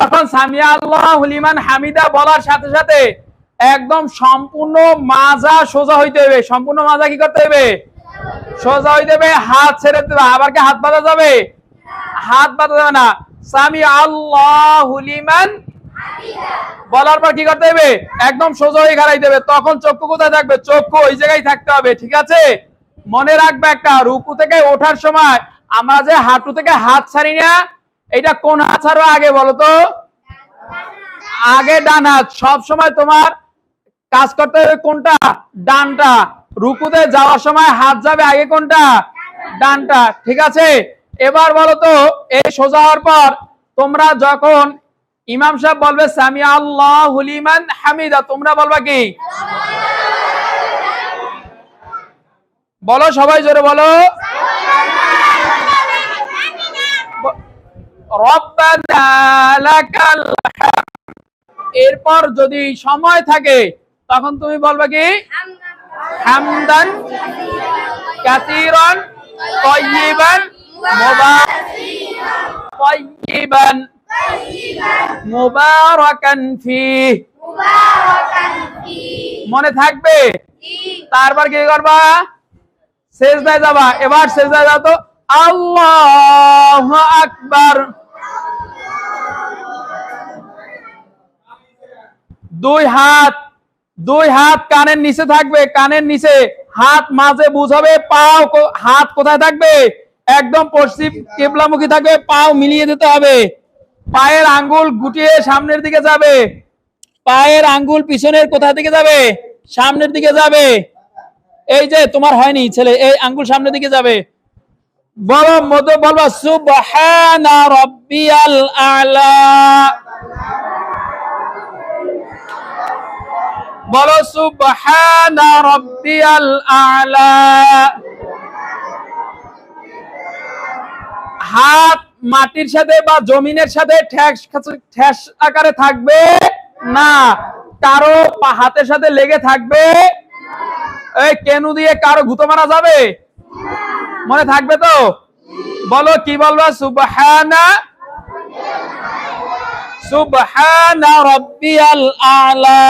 যখন সামিয়া আল্লাহু লিমান হামিদা বলার সাথে সাথে একদম সম্পূর্ণ মাজা সোজা হইতে হবে। সম্পূর্ণ মাজা কি করতে হবে? সোজা হইতে হবে। হাত ছেড়ে দিতে হবে। আবার কি হাত বাঁধা যাবে? হাত বাঁধা যাবে না। সামিয়া আল্লাহু লিমান বলার পর কি করতে হবে? একদম সোজা হয়ে দাঁড়াইতে হবে। তখন চক্ষু কোথায় থাকবে? চক্ষু ওই জায়গায় থাকতে হবে। ঠিক আছে? মনে রাখবে একটা, রুকু থেকে ওঠার সময় আমরা যে হাঁটু থেকে হাত ছাড়ি না, এটা কোন হাত ছাড়ো আগে বলো তো? আগে ডান হাত। সব সময় তোমার কাজ করতে হবে কোনটা? ডানটা। রুকুতে যাওয়ার সময় হাত যাবে আগে কোনটা? ডানটা। ঠিক আছে? এবার বলো তো, এই সোজা হওয়ার পর তোমরা যখন ইমাম সাহেব বলবে সামিয়া আল্লাহু লিমান হামিদা, তোমরা বলবা কি? বলো সবাই জোরে বলো, রব্বানা লাকাল হামদ। এরপর যদি সময় থাকে তখন তুমি বলবা কি? হামদান কাসীরান তাইয়িবান মুবারাকান ফীহি। মনে থাকবে? তারপর কি করবা? সেজদায় যাবা। এবার সেজদায় যাও তো, আল্লাহু আকবার। দুই হাত কানের নিচে থাকবে। কানের নিচে হাত মাঝে বুঝাবে। হাত কোথায় থাকবে? একদম পশ্চিম কিবলামুখী থাকবে। পাও মিলিয়ে দিতে হবে। পায়ের আঙ্গুল গুটিয়ে সামনের দিকে যাবে। পায়ের আঙ্গুল পিছনের কোথা দিকে যাবে? সামনের দিকে যাবে। এই যে তোমার হয়নি ছেলে, এই আঙ্গুল সামনের দিকে যাবে। বলো মতো বলবা সুবহানা রাব্বিয়াল আ'লা। বলো সুবহানা রাব্বিয়াল আ'লা। হাত মাটির সাথে বা জমিনের সাথে ঠ্যাস আকারে থাকবে না। কারো হাতের সাথে লেগে থাকবে। এই কেনু দিয়ে কারো গুঁতো মারা যাবে? মনে থাকবে তো? বলো কি বলবা? সুবহানা রাব্বিয়াল আ'লা।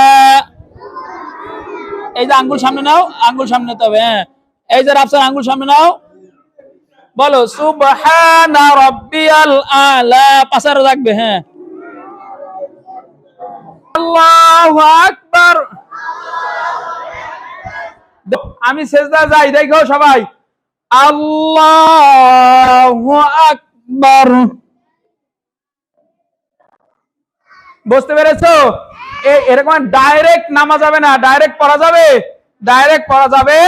এই যে আঙ্গুল সামনে নাও, আঙ্গুল সামনে নিতে হবে। হ্যাঁ, এই যে রাফসান আঙ্গুল সামনে নাও। বলো সুবহানা রাব্বিয়াল আ'লা। পাশারে রাখবে। হ্যাঁ, আল্লাহু আকবার। আমি সেজদা যাই, দেখো সবাই, আল্লাহু আকবার। বুঝতে পেরেছো? এরকম ডাইরেক্ট নামা যাবে না। ডাইরেক্ট পড়া যাবে? ডাইরেক্ট পড়া যাবে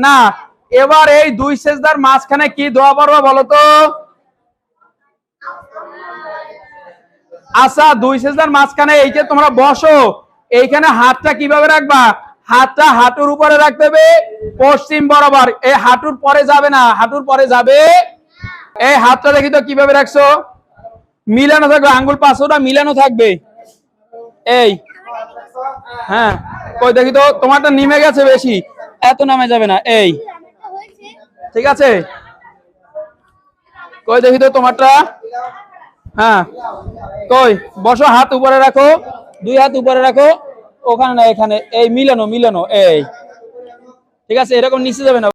না। এবার এই দুই সেজদার মাঝখানে কি দোয়া পড়বা বলো তো? আচ্ছা, দুই সেজদার মাঝখানে এই যে তোমরা বসো, এইখানে হাতটা কিভাবে রাখবা? হাতটা হাঁটুর উপরে রাখতে হবে, পশ্চিম বরাবর। এই হাঁটুর পরে যাবে না, হাঁটুর পরে যাবে। এই হাতটা দেখি তো কিভাবে রাখছো? মিলানো থাকবে, আঙ্গুল পাঁচটা মিলানো থাকবে। এই হ্যাঁ, কই দেখি তো, তোমারটা নেমে গেছে বেশি, এত নামে যাবে না। এই ঠিক আছে, কই দেখি তো তোমারটা। হ্যাঁ, কই বসো, হাত উপরে রাখো, দুই হাত উপরে রাখো। ওখানে না, এখানে। এই মিলানো। এই ঠিক আছে, এরকম নিচে যাবে না।